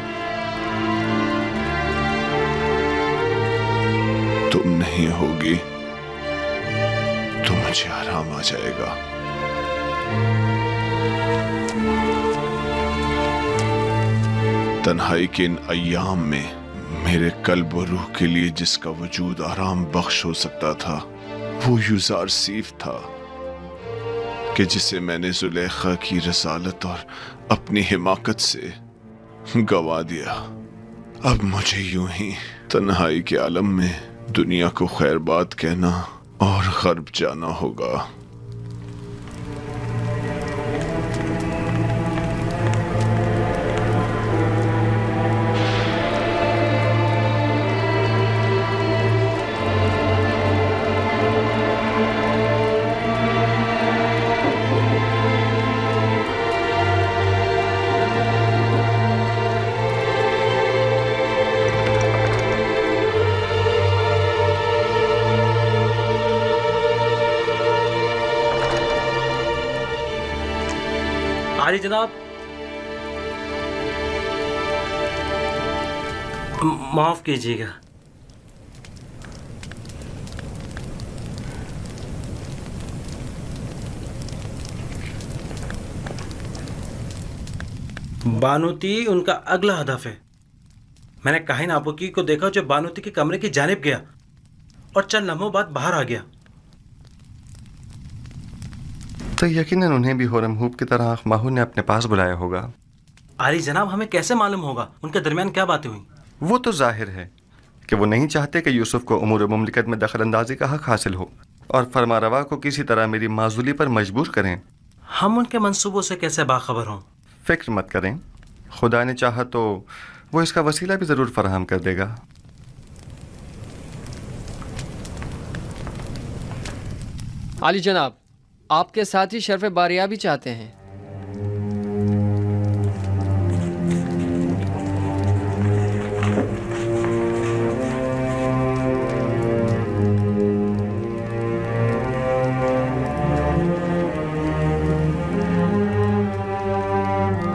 तुम नहीं होगी तो मुझे आराम आ जाएगा। तन्हाई के इन अय्याम में मेरे कल्ब और रूह के लिए जिसका वजूद आराम बख्श हो सकता था वो यूजारसिफ था कि जिसे मैंने जुलेखा की रसालत और अपनी हिमाकत से गवा दिया। अब मुझे यूं ही तन्हाई के आलम में दुनिया को खैर बात कहना और गर्ब जाना होगा। आली जनाब, माफ कीजिएगा। बानूती उनका अगला हदफ है। मैंने काहिन आबुकी को देखा जो बानूती के कमरे की जानिब गया और चंद लम्हों बाद बाहर आ गया। तो यकीनन उन्हें भी होरम हूब की तरह माहू ने अपने पास बुलाया होगा। आली जनाब, हमें कैसे मालूम होगा उनके दरमियान क्या बातें हुई? वो तो जाहिर है कि वो नहीं चाहते कि यूसुफ को उमूर मुमलिकत में दखल अंदाजी का हक हासिल हो और फरमारवा को किसी तरह मेरी माजूली पर मजबूर करें। हम उनके मंसूबों से कैसे बाखबर हों? फिक्र मत करें, खुदा ने चाहा तो वो इसका वसीला भी ज़रूर फराहम कर देगा। आली जनाब, आपके साथ ही शर्फ बारिया भी चाहते हैं।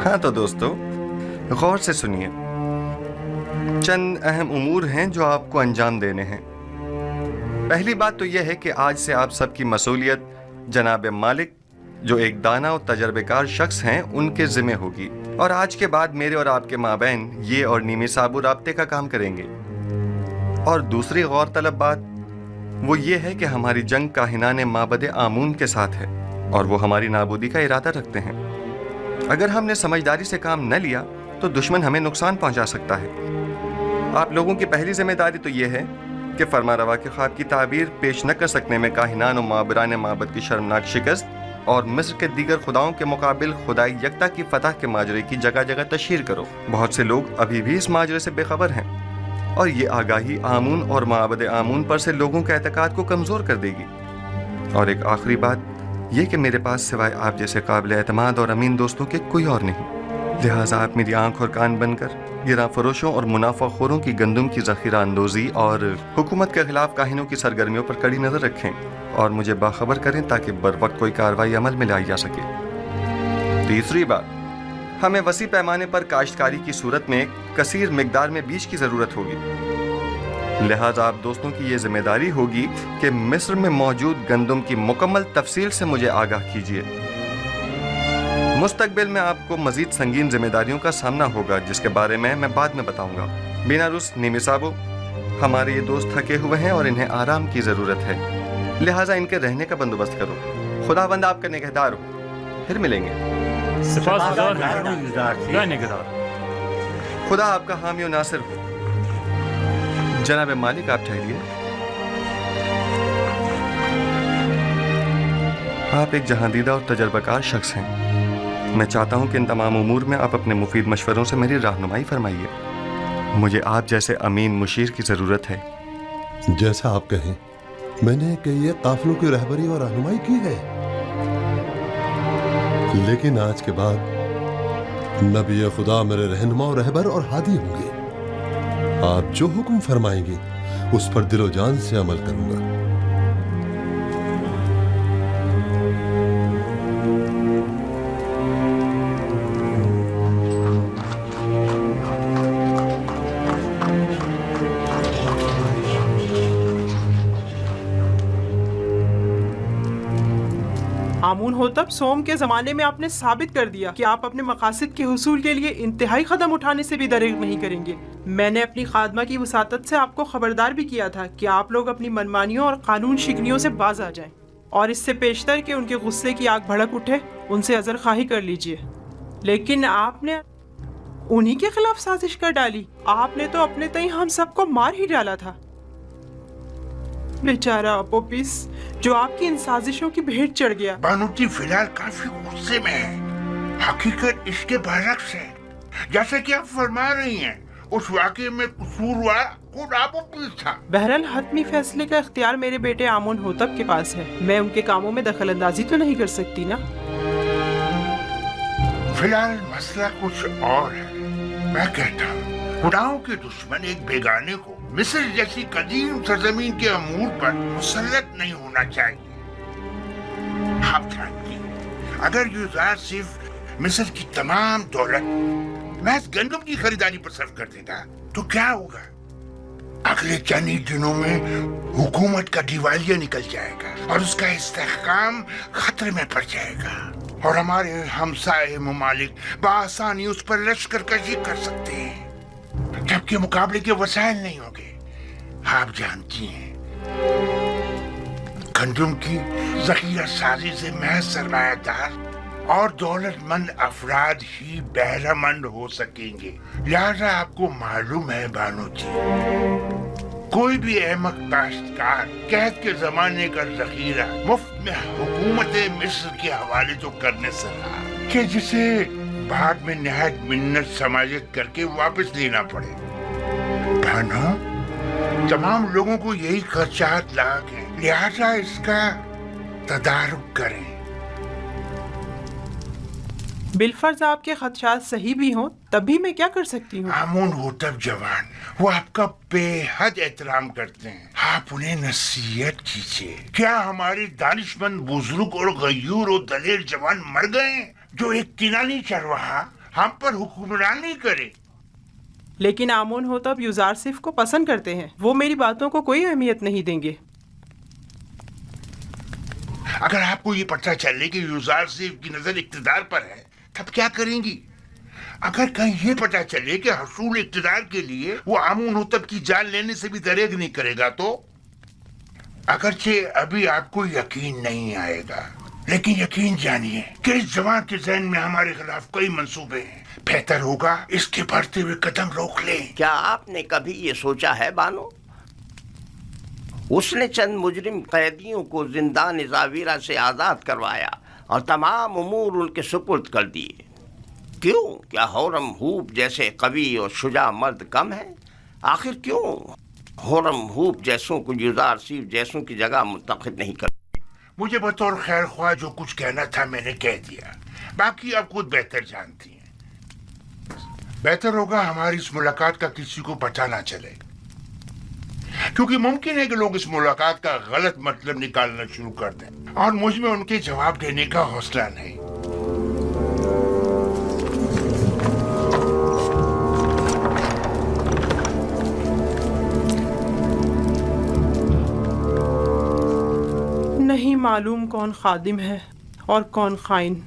हाँ तो दोस्तों, गौर से सुनिए। चंद अहम उमूर हैं जो आपको अंजाम देने हैं। पहली बात तो यह है कि आज से आप सबकी मसूलियत जनाब मालिक, जो एक दाना और तजर्बेकार शख्स हैं, उनके ज़िम्मे होगी और आज के बाद मेरे और आपके माबैन ये और नीमी साबु राब्ते का काम करेंगे। और दूसरी गौर तलब बात वो ये है कि हमारी जंग काहिनान माबद आमून के साथ है और वो हमारी नाबूदी का इरादा रखते हैं। अगर हमने समझदारी से काम न लिया तो दुश्मन हमें नुकसान पहुंचा सकता है। आप लोगों की पहली जिम्मेदारी तो यह है कि फरमारवा के ख्वाब की ताबीर पेश न कर सकने में काहिनान और माबरान माबद की शर्मनाक शिकस्त और मिस्र के दीगर खुदाओं के मुकाबिल खुदाई यकता की फतह के माजरे की जगह जगह तशहीर करो। बहुत से लोग अभी भी इस माजरे से बेखबर हैं और ये आगाही आमून और माबद आमून पर से लोगों के एतकाद को कमज़ोर कर देगी। और एक आखिरी बात ये कि मेरे पास सिवाय आप जैसे काबिल एतमाद और अमीन दोस्तों के कोई और नहीं, लिहाजा आप मेरी आंख और कान बनकर गिरा फरोशों और मुनाफाखोरों की गंदम की ज़ख़ीरा अंदोज़ी और हुकूमत के खिलाफ काहिनों की सरगर्मियों पर कड़ी नज़र रखें और मुझे बाखबर करें ताकि बर वक्त कोई कार्रवाई अमल में लाई जा सके। तीसरी बात, हमें वसी पैमाने पर काश्तकारी की सूरत में कसीर मिकदार में बीज की ज़रूरत होगी। लिहाजा आप दोस्तों की ये जिम्मेदारी होगी कि मिस्र में मौजूद गंदम की मुकम्मल तफसील से मुझे आगाह कीजिए। मुस्तकबिल में आपको मजीद संगीन जिम्मेदारियों का सामना होगा जिसके बारे में मैं बाद में बताऊंगा। बिना रुस नीमी साबो, हमारे ये दोस्त थके हुए हैं और इन्हें आराम की ज़रूरत है, लिहाजा इनके रहने का बंदोबस्त करो। खुदाबंद आपका निगहदार हो। फिर मिलेंगे। खुदा आपका हामी और नासिर हो। जनाब मालिक, आप ठहरिए। आप एक जहांदीदा और तजर्बाकार शख्स हैं। मैं चाहता हूं कि इन तमाम उमूर में आप अपने मुफीद मशवरों से मेरी रहनुमाई फरमाइए। मुझे आप जैसे अमीन मुशीर की ज़रूरत है। जैसा आप कहें। मैंने कई काफिलों की रहबरी और रहनुमाई की है, लेकिन आज के बाद नबी खुदा मेरे रहनुमा और रहबर और हादी होंगे। आप जो हुक्म फरमाएंगे उस पर दिलो जान से अमल करूंगा। आमून होतब सोम के ज़माने में आपने साबित कर दिया कि आप अपने मकासद के हुसूल के लिए इंतहाई कदम उठाने से भी दरेग नहीं करेंगे। मैंने अपनी खादमा की वसातत से आपको खबरदार भी किया था कि आप लोग अपनी मनमानियों और कानून शिकनियों से बाज आ जाएं और इससे पेशतर के उनके गुस्से की आग भड़क उठे उनसे अज़र खाही कर लीजिए। लेकिन आपने उन्हीं के खिलाफ साजिश कर डाली। आपने तो अपने तई हम सबको मार ही डाला था। बेचारा अपोपिस जो आपकी इन साजिशों की भेंट चढ़ गया। बानूती फिलहाल काफी गुस्से में है। हकीकत इसके बरक्स है। जैसे कि आप फरमा रही हैं, उस वाक़े में कसूरवार खुद अपोपिस था। बहरहाल हतमी फैसले का इख्तियार मेरे बेटे आमून होतब के पास है। मैं उनके कामों में दखल अंदाजी तो नहीं कर सकती ना। फिलहाल मसला कुछ और है। मैं कहता हूँ खुदाओं के दुश्मन एक बेगाने को मिस्र जैसी कदीम सरजमीन के अमूर पर मुसल्लत नहीं होना चाहिए। आप जानती हैं, अगर यूसुफ मिस्र की तमाम दौलत महज गंदम की खरीदारी पर सर्फ कर देगा तो क्या होगा? अगले चंद ही दिनों में हुकूमत का दिवालिया निकल जाएगा और उसका इस्तेहकाम खतरे में पड़ जाएगा और हमारे हमसाए ममालिक बआसानी उस पर लश्कर कशी कर सकते हैं, जबकि मुकाबले के वसाइल नहीं होंगे। आप जानती हैं, गंदम की जखीरा साजी से महज सरमायादार और दौलतमंद अफराद ही बहरामंद हो सकेंगे। लिहाजा आपको मालूम है बानो जी, कोई भी अहमक काश्तकार कैद के जमाने का जखीरा मुफ्त में हुकूमत मिस्र के हवाले तो करने से रहा कि जिसे बाद में निहायत मिन्नत समाजित करके वापस लेना पड़े। बानो, तमाम लोगों को यही खर्चात लाग है, लिहाजा इसका तदारुक करें। बिलफर्ज आपके खदशात सही भी हों तब भी मैं क्या कर सकती हूँ? आमून होतब जवान वो आपका बेहद एहतराम करते हैं, आप उन्हें नसीहत कीजिए। क्या हमारे दानिशमंद बुजुर्ग और गयूर और दलेर जवान मर गए हैं जो एक किनानी चरवाहा हम पर हुक्मरानी करे? लेकिन आमून होतब यूजारसिफ को पसंद करते हैं, वो मेरी बातों को कोई अहमियत नहीं देंगे। अगर आपको ये पता चले कि यूजारसिफ की नजर इक्तदार पर है तब क्या करेंगी? अगर कहीं ये पता चले कि हसूल इक्तदार के लिए वो आमून होतब की जान लेने से भी दरेग नहीं करेगा तो? अगरचे अभी आपको यकीन नहीं आएगा, लेकिन यकीन जानिए कि इस जवान के ज़हन में हमारे खिलाफ कई मंसूबे हैं। बेहतर होगा इसके बढ़ते हुए कदम रोक लें। क्या आपने कभी ये सोचा है बानो, उसने चंद मुजरिम कैदियों को जिंदान जावीरा से आज़ाद करवाया और तमाम उमूर उनके सुपुर्द कर दिए। क्यों? क्या होरम हूब जैसे कवि और शुजा मर्द कम है? आखिर क्यों होरम हूब जैसों को यूजारसिफ जैसों की जगह मुंतखब नहीं करते? मुझे बतौर खैर ख्वाह जो कुछ कहना था मैंने कह दिया, बाकी आप खुद बेहतर जानती हैं। बेहतर होगा हमारी इस मुलाकात का किसी को पता ना चले, क्योंकि मुमकिन है कि लोग इस मुलाकात का गलत मतलब निकालना शुरू कर दें और मुझ में उनके जवाब देने का हौसला नहीं। नहीं मालूम कौन खादिम है और कौन खाइन।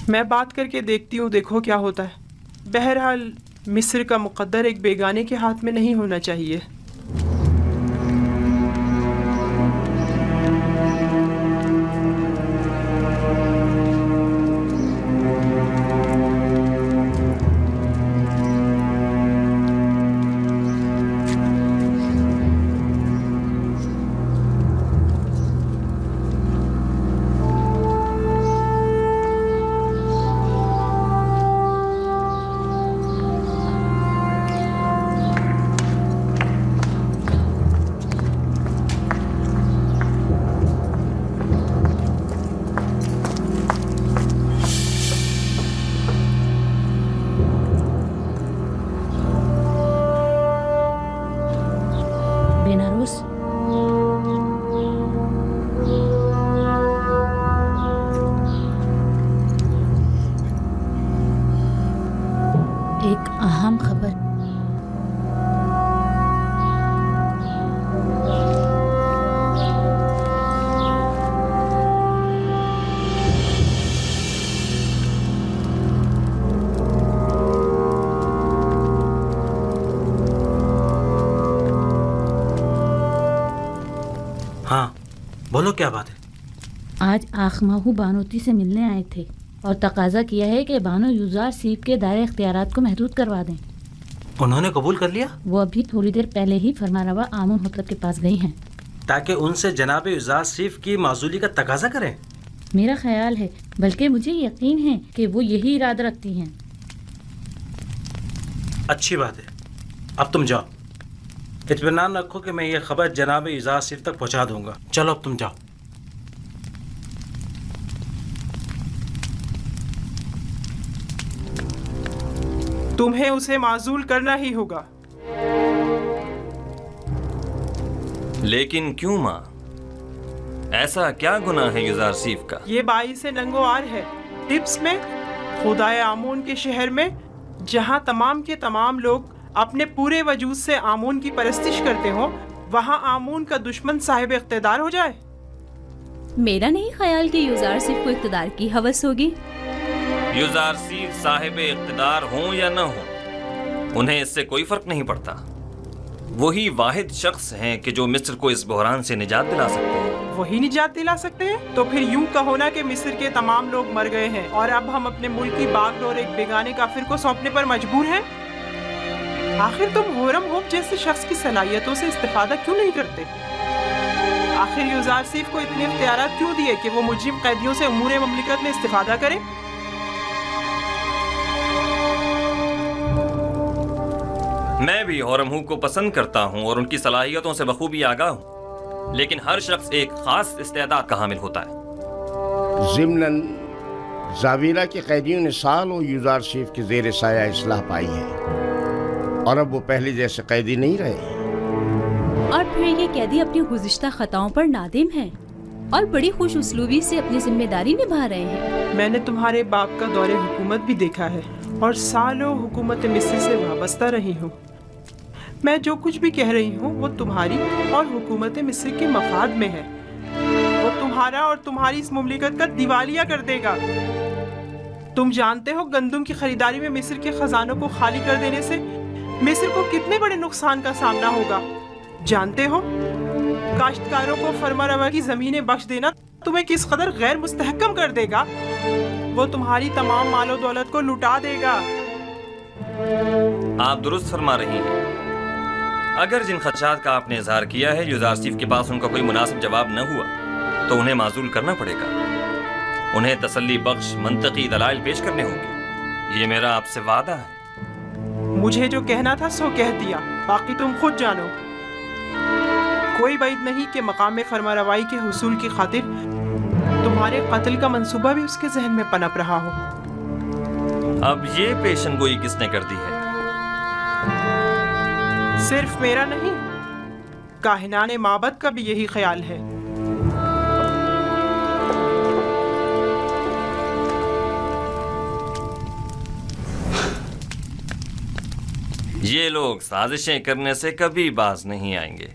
मैं बात करके देखती हूँ, देखो क्या होता है। बहरहाल मिस्र का मुकद्दर एक बेगाने के हाथ में नहीं होना चाहिए। एक अहम खबर। हाँ बोलो, क्या बात है? आज आखमाहू बानोती से मिलने आए थे और तकाजा किया है कि बानो यूजारसिफ के दायरे इख्तियारात को महदूद करवा दें। उन्होंने कबूल कर लिया? वो अभी थोड़ी देर पहले ही फरमारवा आमून होतब के पास गई हैं ताकि उनसे जनाब यूजारसिफ की माजूली का तकाजा करें। मेरा ख्याल है, बल्कि मुझे यकीन है कि वो यही इरादा रखती हैं। अच्छी बात है, अब तुम जाओ। इत्मीनान रखो कि मैं ये खबर जनाब यूजारसिफ तक पहुंचा दूंगा। चलो अब तुम जाओ। तुम्हें उसे माजूल करना ही होगा। लेकिन क्यों माँ? ऐसा क्या गुनाह है यूजारसिफ का? ये बाई से नंगो आर है। टिप्स में, खुदाए आमून के शहर में, जहाँ तमाम के तमाम लोग अपने पूरे वजूद से आमून की परस्तिश करते हो, वहाँ आमून का दुश्मन साहिब इख्तिदार हो जाए? मेरा नहीं ख्याल कि यूजारसीफ को इख्तिदार की हवस होगी। यूजारसीफ साहिब इख्तिदार हों या न हों, उन्हें इससे कोई फर्क नहीं पड़ता। वही वाहिद शख्स हैं कि जो मिस्र को इस बहरान से निजात दिला सकते हैं। वही निजात दिला सकते हैं? तो फिर यूं कहो ना कि मिस्र के तमाम लोग मर गए हैं और अब हम अपने मुल्क की बागडोर एक बेगाने काफिर को सौंपने पर मजबूर हैं। आखिर तुम होरम होप जैसे शख्स की सलाहियतों से इस्तेफादा क्यों नहीं करते? आखिर यूजारसीफ को इतने इख्तियारात क्यों दिए कि वो मुजरिम कैदियों से उमूर ममलिकत में इस्तेफादा करे? मैं भी होरमहू को पसंद करता हूँ और उनकी सलाहियतों से बखूबी आगाह हूँ, लेकिन हर शख्स एक खास इस्तेदाद का हामिल होता है। ज़िम्नन ज़ावीरा के कैदियों ने सालों यूजारसीफ के ज़ेर साया इस्लाह पाई है और अब वो पहले जैसे कैदी नहीं रहे। और फिर ये कैदी अपनी गुज़िश्ता खताओं पर नादिम हैं और बड़ी खुश उसलूबी से अपनी जिम्मेदारी निभा रहे हैं। मैंने तुम्हारे बाप का दौरे हुकूमत भी देखा है और सालों हुकूमत मिस्र से वाबस्ता रही हूँ। मैं जो कुछ भी कह रही हूँ वो तुम्हारी और हुकूमत मिस्र के मफाद में है। वो तुम्हारा और तुम्हारी इस मुमलिकत का दिवालिया कर देगा। तुम जानते हो गंदम की खरीदारी में मिस्र के खजानों को खाली कर देने से मिस्र को कितने बड़े नुकसान का सामना होगा। जानते हो काश्तकारों को फरमा रवा की जमीनें बख्श देना तुम्हें किस कदर गैर मुस्तहकम कर देगा। वो तुम्हारी तमाम मालो दौलत को लुटा देगा। आप दुरुस्त फरमा रही हैं। अगर जिन खदशात का आपने इजहार किया है यूजारसीफ के पास उनका कोई मुनासिब जवाब न हुआ तो उन्हें माजूल करना पड़ेगा। उन्हें तसल्ली बख्श मंतकी दलाइल पेश करने होंगे। ये मेरा आपसे वादा है। मुझे जो कहना था सो कह दिया, बाकी तुम खुद जानो। कोई बैद नहीं कि मकाम फरमा रवाई के हुसूल की खातिर तुम्हारे कत्ल का मंसूबा भी उसके जहन में पनप रहा हो। अब ये पेशनगोई किसने कर दी है? सिर्फ मेरा नहीं, काहिनाने माबद का भी यही ख्याल है। ये लोग साजिशें करने से कभी बाज नहीं आएंगे।